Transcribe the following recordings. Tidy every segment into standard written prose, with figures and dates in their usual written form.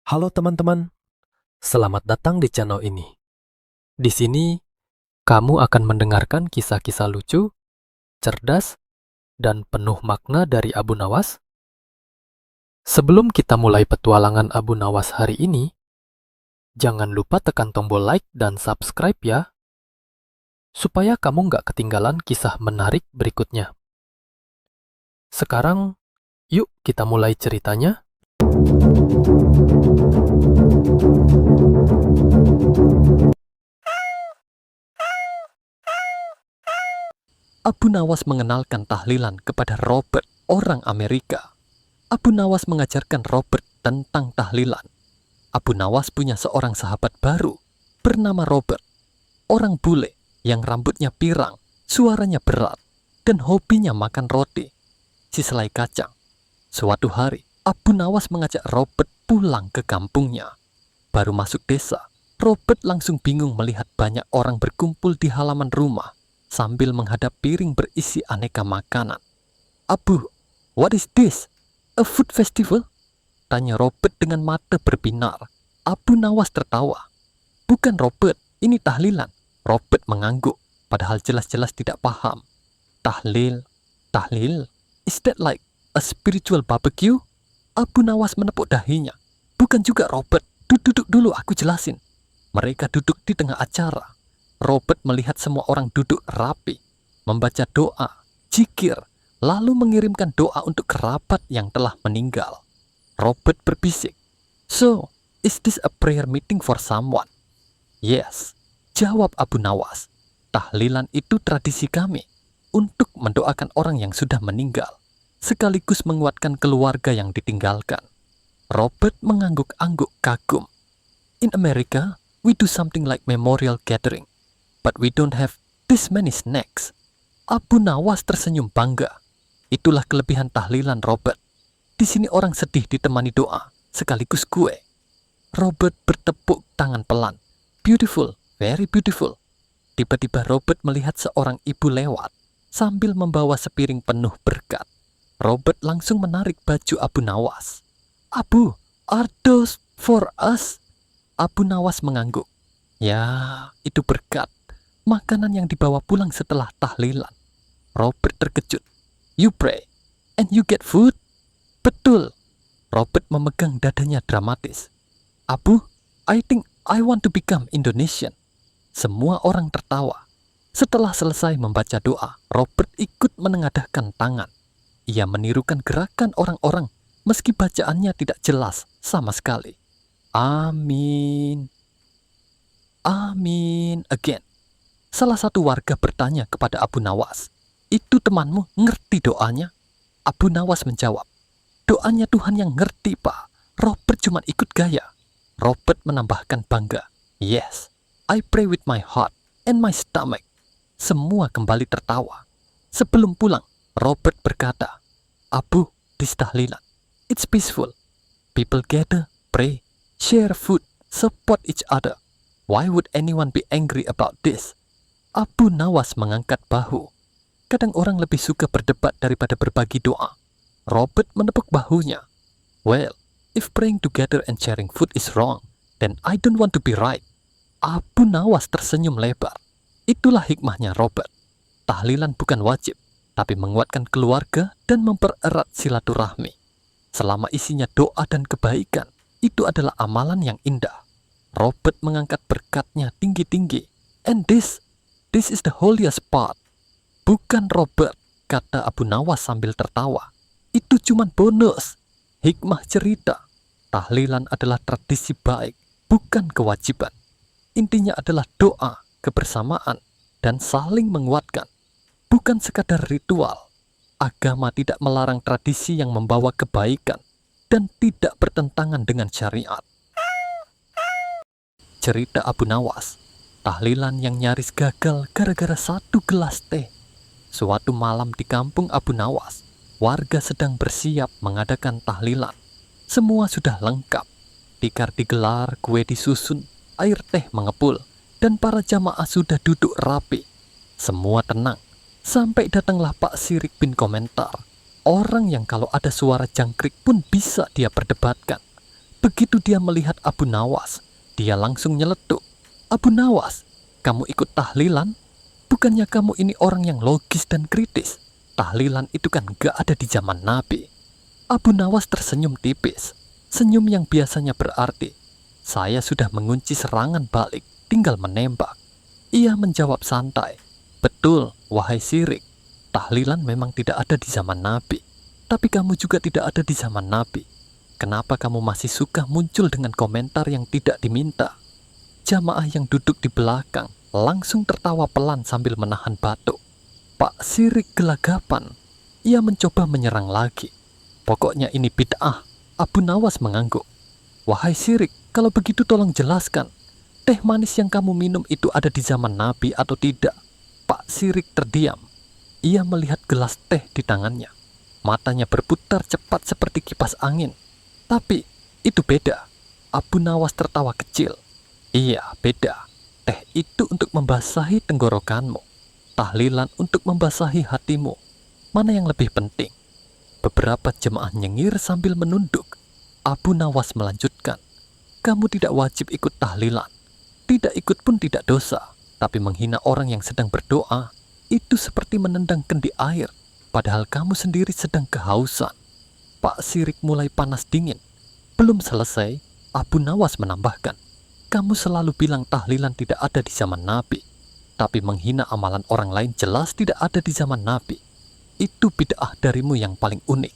Halo teman-teman, selamat datang di channel ini. Di sini, kamu akan mendengarkan kisah-kisah lucu, cerdas, dan penuh makna dari Abu Nawas. Sebelum kita mulai petualangan Abu Nawas hari ini, jangan lupa tekan tombol like dan subscribe ya, supaya kamu nggak ketinggalan kisah menarik berikutnya. Sekarang, yuk kita mulai ceritanya. Abu Nawas mengenalkan tahlilan kepada Robert, orang Amerika. Abu Nawas mengajarkan Robert tentang tahlilan. Abu Nawas punya seorang sahabat baru bernama Robert, orang bule yang rambutnya pirang, suaranya berat, dan hobinya makan roti, si selai kacang. Suatu hari, Abu Nawas mengajak Robert pulang ke kampungnya. Baru masuk desa, Robert langsung bingung melihat banyak orang berkumpul di halaman rumah sambil menghadap piring berisi aneka makanan. "Abu, what is this? A food festival?" tanya Robert dengan mata berbinar. Abu Nawas tertawa. "Bukan Robert, ini tahlilan." Robert mengangguk, padahal jelas-jelas tidak paham. "Tahlil? Tahlil? Is that like a spiritual barbecue?" Abu Nawas menepuk dahinya. "Bukan juga Robert, duduk dulu aku jelasin." Mereka duduk di tengah acara. Robert melihat semua orang duduk rapi, membaca doa, zikir, lalu mengirimkan doa untuk kerabat yang telah meninggal. Robert berbisik, "So, is this a prayer meeting for someone?" "Yes," jawab Abu Nawas. "Tahlilan itu tradisi kami untuk mendoakan orang yang sudah meninggal, sekaligus menguatkan keluarga yang ditinggalkan." Robert mengangguk-angguk kagum. "In America, we do something like memorial gathering, but we don't have this many snacks." Abu Nawas tersenyum bangga. "Itulah kelebihan tahlilan, Robert. Di sini orang sedih ditemani doa, sekaligus kue." Robert bertepuk tangan pelan. "Beautiful, very beautiful." Tiba-tiba Robert melihat seorang ibu lewat sambil membawa sepiring penuh berkat. Robert langsung menarik baju Abu Nawas. "Abu, are those for us?" Abu Nawas mengangguk. "Ya, itu berkat. Makanan yang dibawa pulang setelah tahlilan." Robert terkejut. "You pray, and you get food?" "Betul." Robert memegang dadanya dramatis. "Abu, I think I want to become Indonesian." Semua orang tertawa. Setelah selesai membaca doa, Robert ikut menengadahkan tangan. Ia menirukan gerakan orang-orang meski bacaannya tidak jelas sama sekali. "Amin, amin," again. Salah satu warga bertanya kepada Abu Nawas, "Itu temanmu ngerti doanya?" Abu Nawas menjawab, "Doanya Tuhan yang ngerti, Pak. Robert cuma ikut gaya." Robert menambahkan bangga, "Yes, I pray with my heart and my stomach." Semua kembali tertawa. Sebelum pulang, Robert berkata, "Abu, this tahlilan, it's peaceful. People gather, pray, share food, support each other. Why would anyone be angry about this?" Abu Nawas mengangkat bahu. "Kadang orang lebih suka berdebat daripada berbagi doa." Robert menepuk bahunya. "Well, if praying together and sharing food is wrong, then I don't want to be right." Abu Nawas tersenyum lebar. Itulah hikmahnya Robert. Tahlilan bukan wajib, tapi menguatkan keluarga dan mempererat silaturahmi. Selama isinya doa dan kebaikan, itu adalah amalan yang indah. Robert mengangkat berkatnya tinggi-tinggi. "And this is the holiest part." "Bukan Robert," kata Abu Nawas sambil tertawa. "Itu cuma bonus." Hikmah cerita, tahlilan adalah tradisi baik, bukan kewajiban. Intinya adalah doa, kebersamaan, dan saling menguatkan. Bukan sekadar ritual. Agama tidak melarang tradisi yang membawa kebaikan dan tidak bertentangan dengan syariat. Cerita Abu Nawas, tahlilan yang nyaris gagal gara-gara satu gelas teh. Suatu malam di kampung Abu Nawas, warga sedang bersiap mengadakan tahlilan. Semua sudah lengkap. Tikar digelar, kue disusun, air teh mengepul, dan para jamaah sudah duduk rapi. Semua tenang, sampai datanglah Pak Sirik bin Komentar. Orang yang kalau ada suara jangkrik pun bisa dia perdebatkan. Begitu dia melihat Abu Nawas, dia langsung nyeletuk. Abu Nawas, kamu ikut tahlilan? Bukannya kamu ini orang yang logis dan kritis? Tahlilan itu kan gak ada di zaman Nabi. Abu Nawas tersenyum tipis. Senyum yang biasanya berarti, saya sudah mengunci serangan balik, tinggal menembak. Ia menjawab santai, betul, wahai syirik. Tahlilan memang tidak ada di zaman Nabi. Tapi kamu juga tidak ada di zaman Nabi. Kenapa kamu masih suka muncul dengan komentar yang tidak diminta? Jamaah yang duduk di belakang langsung tertawa pelan sambil menahan batuk. Pak Syirik gelagapan. Ia mencoba menyerang lagi. Pokoknya ini bid'ah. Abu Nawas mengangguk. Wahai Syirik, kalau begitu tolong jelaskan. Teh manis yang kamu minum itu ada di zaman Nabi atau tidak? Pak Syirik terdiam. Ia melihat gelas teh di tangannya. Matanya berputar cepat seperti kipas angin. Tapi itu beda. Abu Nawas tertawa kecil. Iya, beda. Teh itu untuk membasahi tenggorokanmu. Tahlilan untuk membasahi hatimu. Mana yang lebih penting? Beberapa jemaah nyengir sambil menunduk. Abu Nawas melanjutkan. Kamu tidak wajib ikut tahlilan. Tidak ikut pun tidak dosa. Tapi menghina orang yang sedang berdoa, itu seperti menendang kendi air. Padahal kamu sendiri sedang kehausan. Pak Syirik mulai panas dingin. Belum selesai, Abu Nawas menambahkan. Kamu selalu bilang tahlilan tidak ada di zaman Nabi. Tapi menghina amalan orang lain jelas tidak ada di zaman Nabi. Itu bid'ah darimu yang paling unik.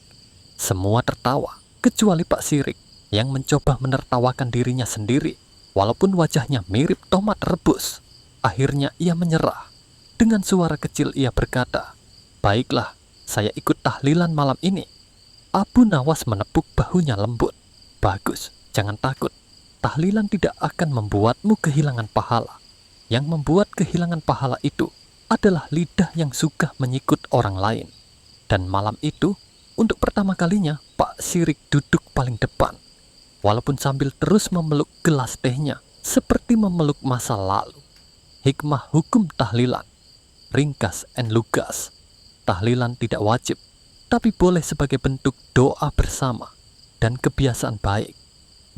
Semua tertawa, kecuali Pak Syirik yang mencoba menertawakan dirinya sendiri. Walaupun wajahnya mirip tomat rebus. Akhirnya ia menyerah. Dengan suara kecil ia berkata, baiklah, saya ikut tahlilan malam ini. Abu Nawas menepuk bahunya lembut. Bagus, jangan takut. Tahlilan tidak akan membuatmu kehilangan pahala. Yang membuat kehilangan pahala itu adalah lidah yang suka menyikut orang lain. Dan malam itu, untuk pertama kalinya, Pak Syirik duduk paling depan. Walaupun sambil terus memeluk gelas tehnya, seperti memeluk masa lalu. Hikmah hukum tahlilan. Ringkas and lugas. Tahlilan tidak wajib, tapi boleh sebagai bentuk doa bersama dan kebiasaan baik.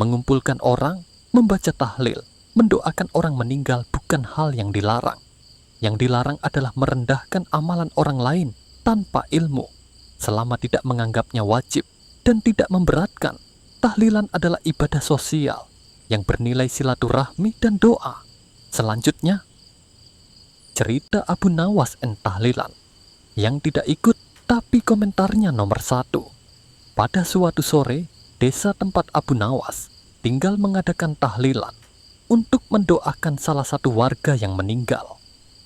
Mengumpulkan orang, membaca tahlil, mendoakan orang meninggal bukan hal yang dilarang. Yang dilarang adalah merendahkan amalan orang lain tanpa ilmu, selama tidak menganggapnya wajib dan tidak memberatkan. Tahlilan adalah ibadah sosial yang bernilai silaturahmi dan doa. Selanjutnya, cerita Abu Nawas and tahlilan. Yang tidak ikut, tapi komentarnya nomor 1. Pada suatu sore, desa tempat Abu Nawas tinggal mengadakan tahlilan untuk mendoakan salah satu warga yang meninggal.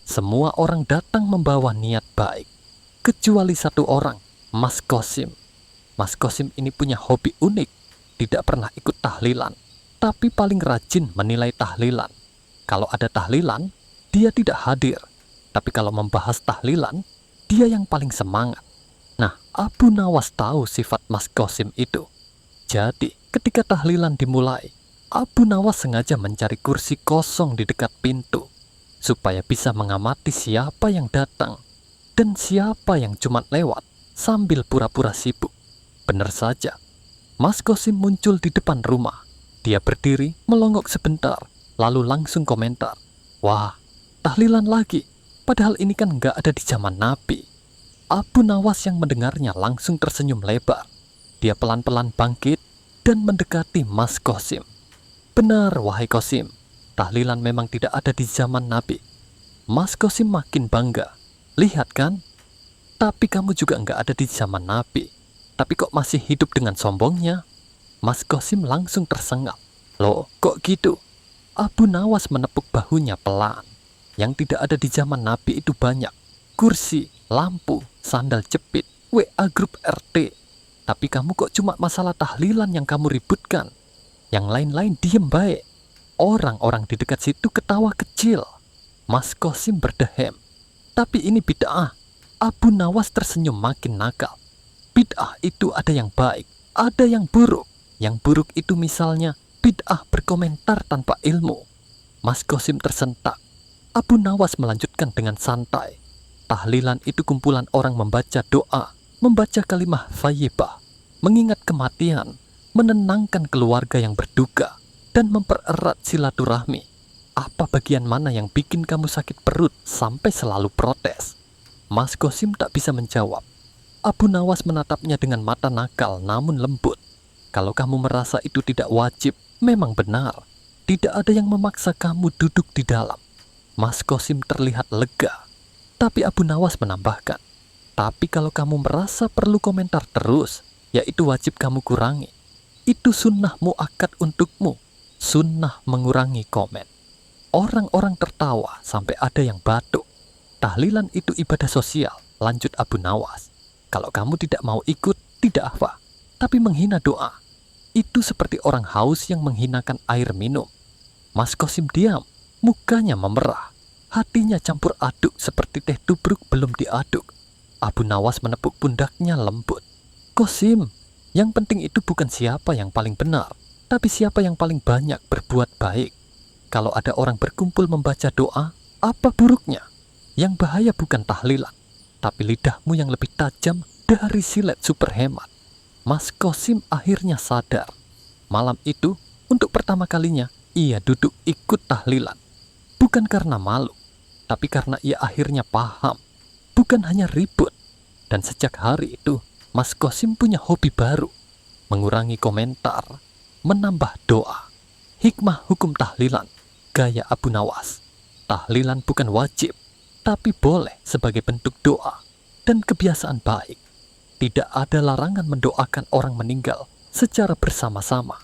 Semua orang datang membawa niat baik, kecuali satu orang, Mas Qasim. Mas Qasim ini punya hobi unik, tidak pernah ikut tahlilan, tapi paling rajin menilai tahlilan. Kalau ada tahlilan, dia tidak hadir, tapi kalau membahas tahlilan, dia yang paling semangat. Nah, Abu Nawas tahu sifat Mas Qasim itu. Jadi, ketika tahlilan dimulai, Abu Nawas sengaja mencari kursi kosong di dekat pintu, supaya bisa mengamati siapa yang datang dan siapa yang cuma lewat sambil pura-pura sibuk. Benar saja, Mas Qasim muncul di depan rumah. Dia berdiri, melongok sebentar, lalu langsung komentar, wah, tahlilan lagi, padahal ini kan nggak ada di zaman Nabi. Abu Nawas yang mendengarnya langsung tersenyum lebar. Dia pelan-pelan bangkit dan mendekati Mas Qasim. Benar, wahai Qasim, tahlilan memang tidak ada di zaman Nabi. Mas Qasim makin bangga. Lihat kan? Tapi kamu juga nggak ada di zaman Nabi. Tapi kok masih hidup dengan sombongnya? Mas Qasim langsung tersengal. Loh, kok gitu? Abu Nawas menepuk bahunya pelan. Yang tidak ada di zaman Nabi itu banyak. Kursi, lampu, sandal jepit, WA grup RT. Tapi kamu kok cuma masalah tahlilan yang kamu ributkan. Yang lain-lain diem baik. Orang-orang di dekat situ ketawa kecil. Mas Qasim berdehem. Tapi ini bid'ah. Abu Nawas tersenyum makin nakal. Bid'ah itu ada yang baik, ada yang buruk. Yang buruk itu misalnya bid'ah berkomentar tanpa ilmu. Mas Qasim tersentak. Abu Nawas melanjutkan dengan santai. Tahlilan itu kumpulan orang membaca doa, membaca kalimah thayyibah, mengingat kematian, menenangkan keluarga yang berduka, dan mempererat silaturahmi. Apa bagian mana yang bikin kamu sakit perut sampai selalu protes? Mas Qasim tak bisa menjawab. Abu Nawas menatapnya dengan mata nakal namun lembut. Kalau kamu merasa itu tidak wajib, memang benar. Tidak ada yang memaksa kamu duduk di dalam. Mas Qasim terlihat lega. Tapi Abu Nawas menambahkan, tapi kalau kamu merasa perlu komentar terus, ya itu wajib kamu kurangi. Itu sunnah muakkad untukmu. Sunnah mengurangi komen. Orang-orang tertawa sampai ada yang batuk. Tahlilan itu ibadah sosial, lanjut Abu Nawas. Kalau kamu tidak mau ikut, tidak apa. Tapi menghina doa, itu seperti orang haus yang menghinakan air minum. Mas Qasim diam, mukanya memerah. Hatinya campur aduk seperti teh tubruk belum diaduk. Abu Nawas menepuk pundaknya lembut. Qasim, yang penting itu bukan siapa yang paling benar, tapi siapa yang paling banyak berbuat baik. Kalau ada orang berkumpul membaca doa, apa buruknya? Yang bahaya bukan tahlilan, tapi lidahmu yang lebih tajam dari silet super hemat. Mas Qasim akhirnya sadar. Malam itu, untuk pertama kalinya, ia duduk ikut tahlilan. Bukan karena malu, tapi karena ia akhirnya paham. Bukan hanya ribut. Dan sejak hari itu, Mas Qasim punya hobi baru. Mengurangi komentar, menambah doa. Hikmah hukum tahlilan, gaya Abu Nawas. Tahlilan bukan wajib, tapi boleh sebagai bentuk doa dan kebiasaan baik. Tidak ada larangan mendoakan orang meninggal secara bersama-sama.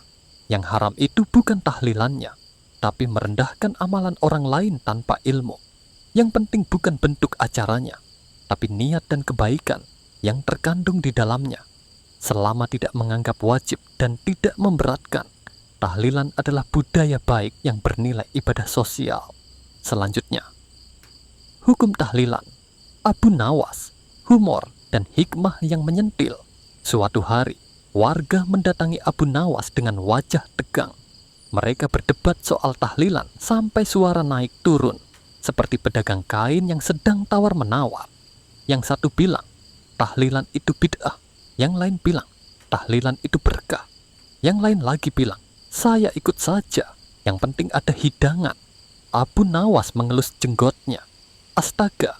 Yang haram itu bukan tahlilannya, tapi merendahkan amalan orang lain tanpa ilmu. Yang penting bukan bentuk acaranya, tapi niat dan kebaikan yang terkandung di dalamnya. Selama tidak menganggap wajib dan tidak memberatkan, tahlilan adalah budaya baik yang bernilai ibadah sosial. Selanjutnya, hukum tahlilan, Abu Nawas, humor dan hikmah yang menyentil. Suatu hari, warga mendatangi Abu Nawas dengan wajah tegang. Mereka berdebat soal tahlilan sampai suara naik turun, seperti pedagang kain yang sedang tawar-menawar. Yang satu bilang, tahlilan itu bid'ah. Yang lain bilang, tahlilan itu berkah. Yang lain lagi bilang, saya ikut saja, yang penting ada hidangan. Abu Nawas mengelus jenggotnya. Astaga,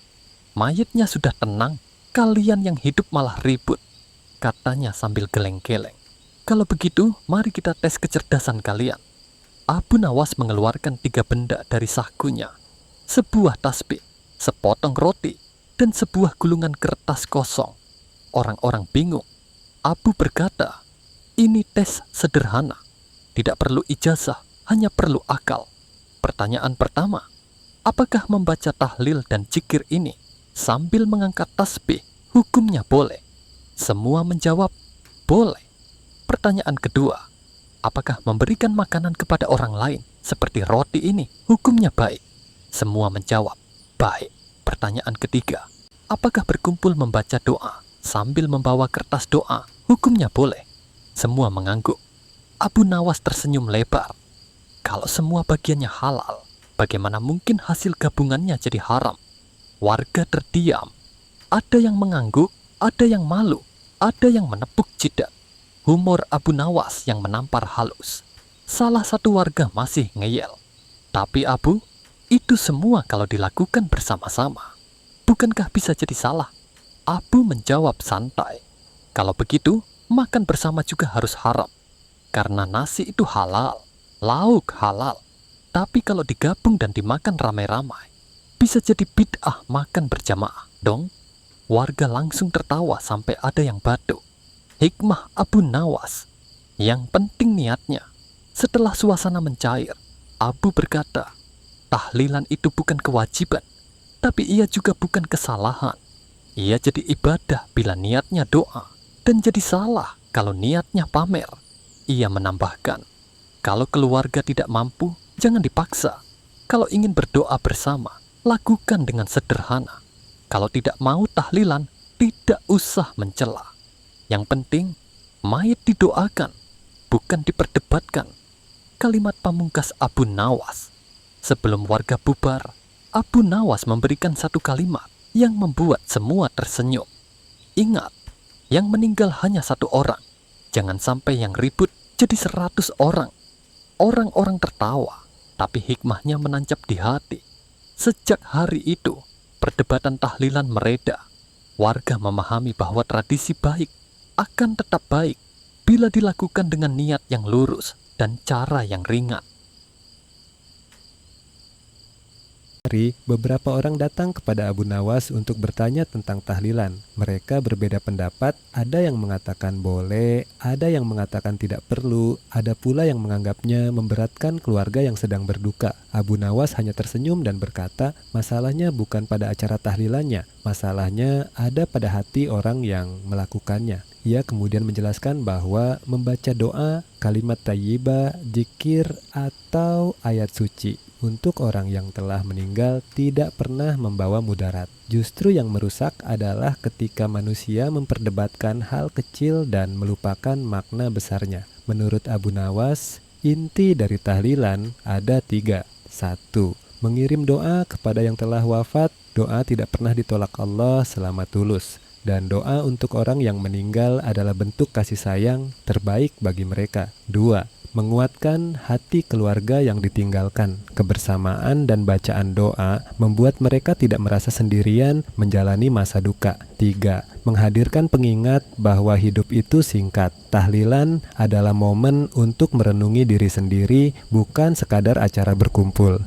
mayitnya sudah tenang, kalian yang hidup malah ribut, katanya sambil geleng-geleng. Kalau begitu, mari kita tes kecerdasan kalian. Abu Nawas mengeluarkan 3 benda dari sakunya. Sebuah tasbih, sepotong roti, dan sebuah gulungan kertas kosong. Orang-orang bingung. Abu berkata, ini tes sederhana. Tidak perlu ijazah, hanya perlu akal. Pertanyaan pertama, apakah membaca tahlil dan zikir ini sambil mengangkat tasbih hukumnya boleh? Semua menjawab, boleh. Pertanyaan kedua, apakah memberikan makanan kepada orang lain seperti roti ini hukumnya baik? Semua menjawab, baik. Pertanyaan ketiga, apakah berkumpul membaca doa sambil membawa kertas doa hukumnya boleh? Semua mengangguk. Abu Nawas tersenyum lebar. Kalau semua bagiannya halal, bagaimana mungkin hasil gabungannya jadi haram? Warga terdiam. Ada yang mengangguk, ada yang malu, ada yang menepuk jidat. Humor Abu Nawas yang menampar halus. Salah satu warga masih ngeyel. Tapi Abu, itu semua kalau dilakukan bersama-sama, bukankah bisa jadi salah? Abu menjawab santai. Kalau begitu, makan bersama juga harus haram. Karena nasi itu halal, lauk halal. Tapi kalau digabung dan dimakan ramai-ramai, bisa jadi bid'ah makan berjamaah dong. Warga langsung tertawa sampai ada yang batuk. Hikmah Abu Nawas, yang penting niatnya. Setelah suasana mencair, Abu berkata, tahlilan itu bukan kewajiban, tapi ia juga bukan kesalahan. Ia jadi ibadah bila niatnya doa, dan jadi salah kalau niatnya pamer. Ia menambahkan, kalau keluarga tidak mampu, jangan dipaksa. Kalau ingin berdoa bersama, lakukan dengan sederhana. Kalau tidak mau tahlilan, tidak usah mencela. Yang penting, mayit didoakan, bukan diperdebatkan. Kalimat pamungkas Abu Nawas. Sebelum warga bubar, Abu Nawas memberikan satu kalimat yang membuat semua tersenyum. Ingat, yang meninggal hanya satu orang. Jangan sampai yang ribut jadi 100 orang. Orang-orang tertawa, tapi hikmahnya menancap di hati. Sejak hari itu, perdebatan tahlilan mereda. Warga memahami bahwa tradisi baik akan tetap baik bila dilakukan dengan niat yang lurus dan cara yang ringan. Beberapa orang datang kepada Abu Nawas untuk bertanya tentang tahlilan. Mereka berbeda pendapat, ada yang mengatakan boleh, ada yang mengatakan tidak perlu, ada pula yang menganggapnya memberatkan keluarga yang sedang berduka. Abu Nawas hanya tersenyum dan berkata, masalahnya bukan pada acara tahlilannya, masalahnya ada pada hati orang yang melakukannya. Ia kemudian menjelaskan bahwa membaca doa, kalimat thayyibah, zikir, atau ayat suci untuk orang yang telah meninggal tidak pernah membawa mudarat. Justru yang merusak adalah ketika manusia memperdebatkan hal kecil dan melupakan makna besarnya. Menurut Abu Nawas, inti dari tahlilan ada 3. 1. Mengirim doa kepada yang telah wafat. Doa tidak pernah ditolak Allah selama tulus. Dan doa untuk orang yang meninggal adalah bentuk kasih sayang terbaik bagi mereka. 2. Menguatkan hati keluarga yang ditinggalkan. Kebersamaan dan bacaan doa membuat mereka tidak merasa sendirian menjalani masa duka. 3. Menghadirkan pengingat bahwa hidup itu singkat. Tahlilan adalah momen untuk merenungi diri sendiri, bukan sekadar acara berkumpul.